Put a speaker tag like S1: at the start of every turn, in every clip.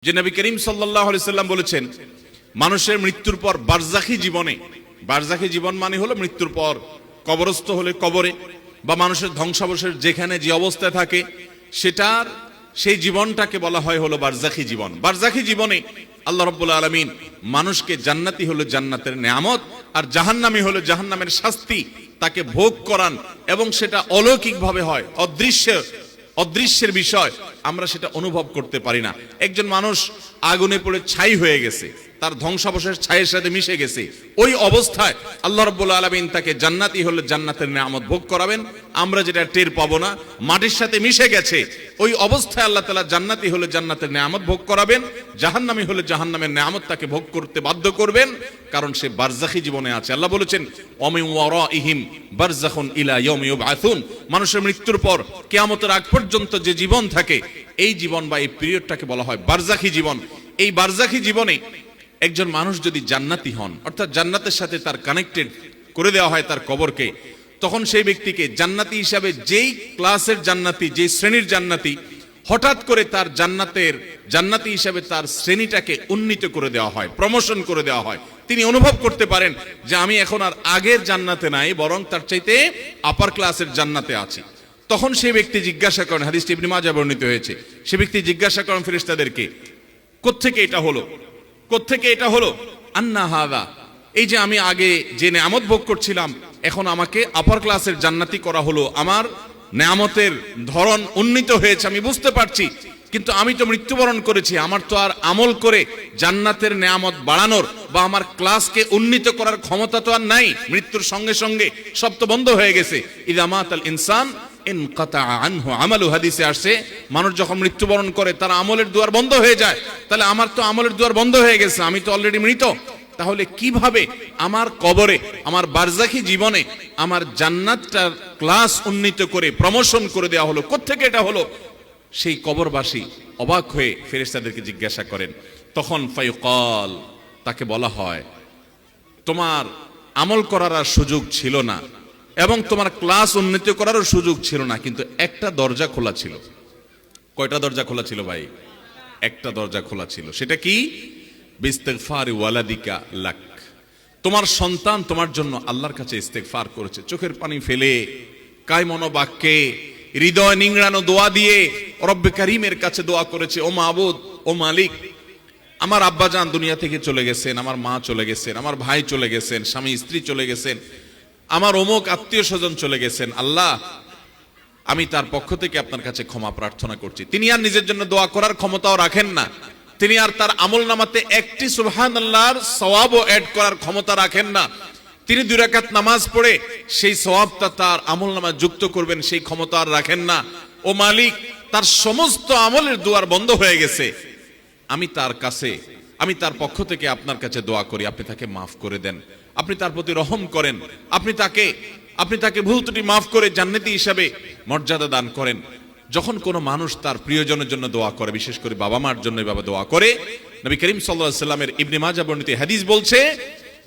S1: যে নবী করিম সাল্লাল্লাহু আলাইহি সাল্লাম বলেছেন, মানুষের মৃত্যুর পর বারজাখী জীবনে, বারজাখী জীবন মানে হলো মৃত্যুর পর কবরস্থ হলে কবরে বা মানুষের ধ্বংসাবশেষ যেখানে যে অবস্থায় থাকে সেটার সেই জীবনটাকে বলা হয় হলো বারজাখী জীবন। বারজাখী জীবনে আল্লাহ রাব্বুল আলামিন মানুষকে জান্নাতি হলো জান্নাতের নেয়ামত আর জাহান্নামী হলো জাহান্নামের শাস্তি তাকে ভোগ করান, এবং সেটা অলৌকিকভাবে হয়, অদৃশ্যের বিষয়, আমরা সেটা অনুভব করতে পারি না। একজন মানুষ আগুনে পড়ে ছাই হয়ে গেছে, তার ধ্বংসাবশেষ ছাইয়ের সাথে মিশে গেছে, ওই অবস্থায় আল্লাহ রাব্বুল আলামিন তাকে জান্নাতি হলে জান্নাতের নেয়ামত ভোগ করাবেন, আমরা যেটা টের পাবো না, মাটির সাথে মিশে গেছে, ওই অবস্থায় আল্লাহ তাআলা জান্নাতি হলে জান্নাতের নেয়ামত ভোগ করাবেন, জাহান্নামী হলে জাহান্নামের নেয়ামত তাকে ভোগ করতে বাধ্য করবেন, কারণ সে বারজাখী জীবনে আছে। আল্লাহ বলেছেন, ওয়ামিন ওয়ারাইহিম বারযাখুন ইলা ইয়াউমি ইউবআসুন, মানুষের মৃত্যুর পর কিয়ামতের আগ পর্যন্ত যে জীবন থাকে, এই জীবন বা এই পিরিয়ডটাকে বলা হয় বারজাখী জীবন। এই বারজাখী জীবনে একজন মানুষ যদি জান্নাতি হন, অর্থাৎ জান্নাতের সাথে তার কানেক্টেড করে দেওয়া হয় তার কবরকে, তখন সেই ব্যক্তিকে জান্নাতি হিসাবে যেই ক্লাসের জান্নাতি, যেই শ্রেণীর জান্নাতি, হঠাৎ করে তার জান্নাতি হিসাবে তার শ্রেণীটাকে উন্নীত করে দেওয়া হয়, প্রমোশন করে দেওয়া হয়। তিনি অনুভব করতে পারেন যে আমি এখন আর আগের জান্নাতে নাই, বরং তার চাইতে আপার ক্লাসের জান্নাতে আছি। তখন সেই ব্যক্তি জিজ্ঞাসা করেন, হাদিসটি ইবনে মাজাহ বর্ণিত হয়েছে, সে ব্যক্তি জিজ্ঞাসা করেন ফেরেশতাদেরকে, কোত্থেকে এটা হলো, কোত্থেকে এটা হলো? আন্না হাযা, এই যে আমি আগে যে নেয়ামত ভোগ করছিলাম, এখন আমাকে আপার ক্লাসের জান্নাতি করা হলো, আমার নেয়ামতের ধরন উন্নীত হয়েছে, আমি বুঝতে পারছি, কিন্তু আমি তো মৃত্যুবরণ করেছি, আমার তো আর আমল করে জান্নাতের নেয়ামত বাড়ানোর বা আমার ক্লাসকে উন্নীত করার ক্ষমতা তো আর নাই, মৃত্যুর সঙ্গে সঙ্গে সব তো বন্ধ হয়ে গেছে। ইযা মাতাল ইনসান ইনকাতা আনহু আমালু, হাদিসে আসছে, মানুষ যখন মৃত্যুবরণ করে তার আমলের দুয়ার বন্ধ হয়ে যায়। তাহলে আমার তো আমলের দুয়ার বন্ধ হয়ে গেছে, আমি তো অলরেডি মৃত, তাহলে কিভাবে আমার কবরে, আমার বারজাখী জীবনে আমার জান্নাতটার ক্লাস উন্নীত করে প্রমোশন করে দেওয়া হলো, কোত্থেকে এটা হলো? সেই কবরবাসী অবাক হয়ে ফেরেশতাদেরকে জিজ্ঞাসা করেন, তখন ফায়ুকাল, তাকে বলা হয়, তোমার আমল করার আর সুযোগ ছিল না এবং তোমার ক্লাস উন্নীত করারও সুযোগ ছিল না, কিন্তু একটা দরজা খোলা ছিল। কয়টা দরজা খোলা ছিল ভাই? একটা দরজা খোলা ছিল। সেটা কি? বিস্তিগফারি ওয়ালাদিকা লাক, তোমার সন্তান তোমার জন্য আল্লাহর কাছে ইস্তেগফার করেছে, চোখের পানি ফেলে, কায় মনোবাক্যে, হৃদয় নিংড়ানো দোয়া দিয়ে রব্বে কারীমের কাছে দোয়া করেছে, ও মাবুদ, ও মালিক, আমার আব্বাজান দুনিয়া থেকে চলে গেছেন, আমার মা চলে গেছেন, আমার ভাই চলে গেছেন, স্বামী স্ত্রী চলে গেছেন, আমার অমুক আত্মীয় স্বজন চলে গেছেন, আল্লাহ আমি তার পক্ষ থেকে আপনার কাছে ক্ষমা প্রার্থনা করছি। তিনি আর নিজের জন্য দোয়া করার ক্ষমতাও রাখেন না, তিনি আর তার আমল নামাতে একটি সুবহানাল্লাহর সওয়াবও অ্যাড করার ক্ষমতা রাখেন না। তিনি 2 রাকাত নামাজ পড়ে সেই সওয়াবটা তার আমল নামায় যুক্ত করবেন, সেই ক্ষমতা আর রাখেন না। ও মালিক, তার সমস্ত আমলের দুয়ার বন্ধ হয়ে গেছে, আমি তার পক্ষ থেকে আপনার কাছে দোয়া করি, আপনি তাকে মাফ করে দেন, আপনি তার প্রতি রহম করেন, আপনি তাকে ভুল ত্রুটি মাফ করে জান্নাতি হিসাবে মর্যাদা দান করেন। যখন কোনো মানুষ তার প্রিয়জনের জন্য দোয়া করে, বিশেষ করে বাবা মার জন্য এভাবে দোয়া করে, নবী করিম সাল্লাল্লাহু আলাইহি সাল্লামের ইবনে মাজাহ বর্ণিত হাদিস বলছে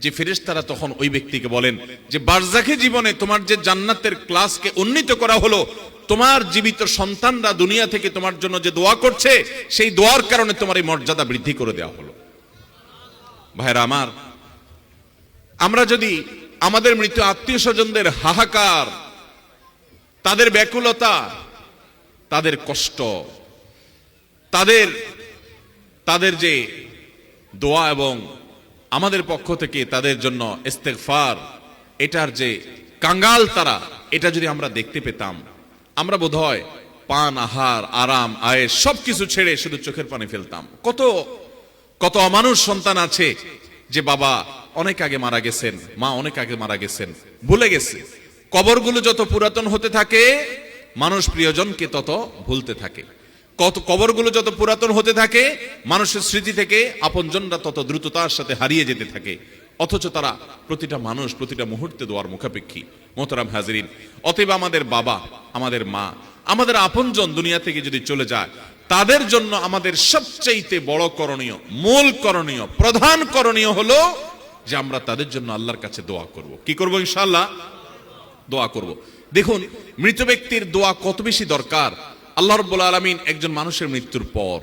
S1: যে ফেরেশতারা তখন ওই ব্যক্তিকে বলেন যে বারজাখী জীবনে তোমার যে জান্নাতের ক্লাসকে উন্নীত করা হলো, তোমার জীবিত সন্তানরা দুনিয়া থেকে তোমার জন্য যে দোয়া করছে, সেই দোয়ার কারণে তোমার এই মর্যাদা বৃদ্ধি করে দেওয়া হলো। ভাইরা আমার, আমরা যদি আমাদের মৃত আত্মীয় স্বজনদের হাহাকার, তাদের ব্যাকুলতা, তাদের কষ্ট, তাদের যে দোয়া এবং আমাদের পক্ষ থেকে তাদের জন্য ইস্তেগফার, এটার যে কাঙ্গাল তারা, এটা যদি আমরা দেখতে পেতাম, আমরা বোধহয় পান, আহার, আরাম, আয়েশ সবকিছু ছেড়ে শুধু চোখের পানি ফেলতাম। কত অমানুষ সন্তান আছে যে বাবা অনেক আগে মারা গেছেন, মা অনেক আগে মারা গেছেন, ভুলে গেছে। কবরগুলো যত পুরাতন হতে থাকে, মানুষ প্রিয়জনকে তত ভুলতে থাকে। কবরগুলো যত পুরাতন হতে থাকে, মানুষের স্মৃতি থেকে আপনজনরা তত দ্রুততার সাথে হারিয়ে যেতে থাকে। অথচ তারা প্রতিটা মানুষ প্রতিটা মুহূর্তে দোয়ার মুখাপেক্ষী। মোহতারাম হাজরিন, অতএব আমাদের বাবা, আমাদের মা, আমাদের আপনজন দুনিয়া থেকে যদি চলে যায়, তাদের জন্য আমাদের সবচাইতে বড় করণীয়, মূল করণীয়, প্রধান করণীয় হলো যে আমরা তাদের জন্য আল্লাহর কাছে দোয়া করব। কি করব? ইনশাআল্লাহ দোয়া করব। দেখুন, মৃত ব্যক্তির দোয়া কত বেশি দরকার। আল্লাহ রাব্বুল আলামিন একজন মানুষের মৃত্যুর পর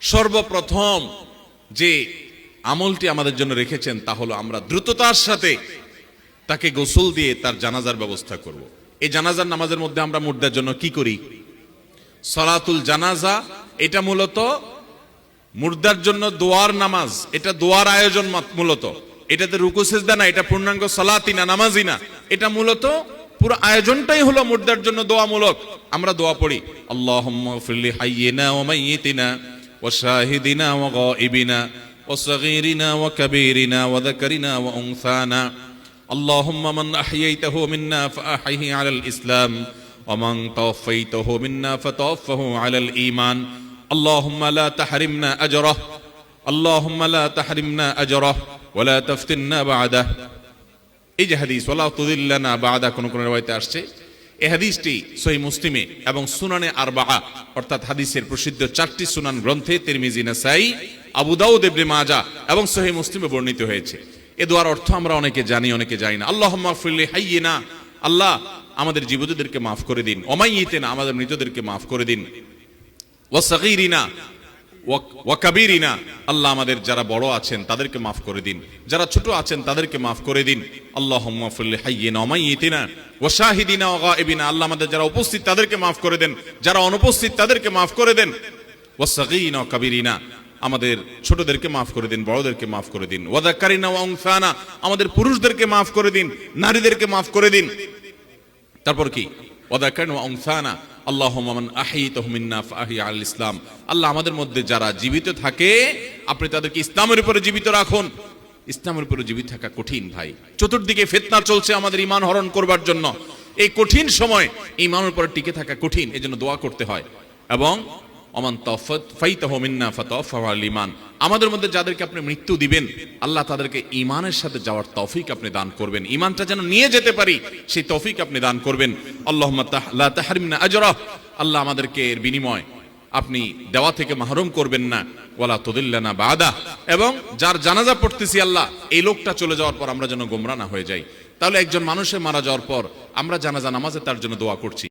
S1: সর্বপ্রথম যে আমলটি আমাদের জন্য রেখেছেন তা হলো আমরা দ্রুততার সাথে তাকে গোসল দিয়ে তার জানাজার ব্যবস্থা করব। এই জানাজার নামাজের মধ্যে আমরা মুর্দার জন্য কি করি? সালাতুল জানাজা, এটা মূলত মুর্দার জন্য দোয়ার নামাজ, এটা দোয়ার আয়োজন মূলত। এটাতে রুকু সিজদা না, এটা পূর্ণাঙ্গ সালাতি না, নামাজি না, এটা মূলত পুরো আয়োজনটাই হলো মুর্দার জন্য দোয়ামূলক। আমরা দোয়া পড়ি, আল্লাহুম্মা গফিরলি হাইয়িনা ওয়া মাইয়িতিনা ওয়া শাহিদিনা ওয়া গায়িবিনা ওয়া সগীরিনা ওয়া কাবীরিনা ওয়া যাকারিনা ওয়া উনসানা আল্লাহুম্মা মান আহইয়াইতাহু মিন্না ফাআহইহি আলাল ইসলাম ওয়া মান তাওফাইতাহু মিন্না ফাতাওফাহু আলাল ঈমান আল্লাহুম্মা লা তাহরিমনা আজরাহ আল্লাহুম্মা লা তাহরিমনা আজরাহ ওয়া লা তাফতিননা বা'দাহ। এই যে হাদিস ওয়ালা তুদিল্লানা বা'দা, কোন কোন riwayate আসছে এই হাদিসটি সহিহ মুসলিমে এবং সুনানে আরবাআ অর্থাৎ হাদিসের প্রসিদ্ধ 4টি সুনান গ্রন্থে তিরমিজি, নাসাই, আবু দাউদ, ইবনে মাজাহ এবং সহিহ মুসলিমে বর্ণিত হয়েছে। এই দোয়ার অর্থ আমরা অনেকে জানি, অনেকে জানি না। আল্লাহুম্মা গফিরলি হাইয়িনা, আল্লাহ আমাদের জীবিতদেরকে মাফ করে দিন, ওয়া মাইয়িতিনা, আমাদের মৃতদেরকে মাফ করে দিন, ওয়া সগীরিনা ওয়া কাবীরিনা, আল্লাহ আমাদের যারা বড় আছেন তাদেরকে মাফ করে দিন, যারা ছোট আছেন তাদেরকে মাফ করে দিন। আল্লাহুম্মা গফিরলি হাইয়িনা ওয়া মাইয়িতিনা ওয়া শাহিদিনা ওয়া গায়িবিনা, আল্লাহ আমাদের যারা উপস্থিত তাদেরকে মাফ করে দেন, যারা অনুপস্থিত তাদেরকে মাফ করে দেন। ওয়া সগীরিনা ওয়া কাবীরিনা, আমাদের ছোটদেরকে মাফ করে দিন, বড়দেরকে মাফ করে দিন। ওয়া যাকারিনা ওয়া উনসানা, আমাদের পুরুষদেরকে মাফ করে দিন, নারীদেরকে মাফ করে দিন। তারপর কি? ওয়া যাকারিনা ওয়া উনসানা আল্লাহুম্মা মান আহইতাহু মিন্না ফাআহইহি আলাল ইসলাম, আল্লাহ আমাদের মধ্যে যারা জীবিত থাকে আপনি তাদেরকে ইসলামের উপরে জীবিত রাখুন। ইসলামের উপরে জীবিত থাকা কঠিন ভাই, চতুর্দিকে ফিতনা চলছে আমাদের ঈমান হরণ করবার জন্য। এই কঠিন সময় ঈমানের উপরে টিকে থাকা কঠিন, এজন্য দোয়া করতে হয়। এবং ওমান তাওফাইতাহু মিন্না ফাতাওফাহু আলাল ঈমান, আমাদের মধ্যে যাদেরকে আপনি মৃত্যু দিবেন আল্লাহ তাদেরকে ঈমানের সাথে যাওয়ার তৌফিক আপনি দান করবেন, ঈমানটা যেন নিয়ে যেতে পারি সেই তৌফিক আপনি দান করবেন। আল্লাহুম্মা লা তাহরিমনা আজরাহ, আল্লাহ আমাদেরকে এর বিনিময় আপনি দেওয়া থেকে মাহরুম করবেন না। ওয়ালা তুদিল্লানা বা'দা, এবং যার জানাজা পড়তেছি আল্লাহ এই লোকটা চলে যাওয়ার পর আমরা যেন গোমরা না হয়ে যাই। তাহলে একজন মানুষের মারা যাওয়ার পর আমরা জানাজা নামাজে তার জন্য দোয়া করছি।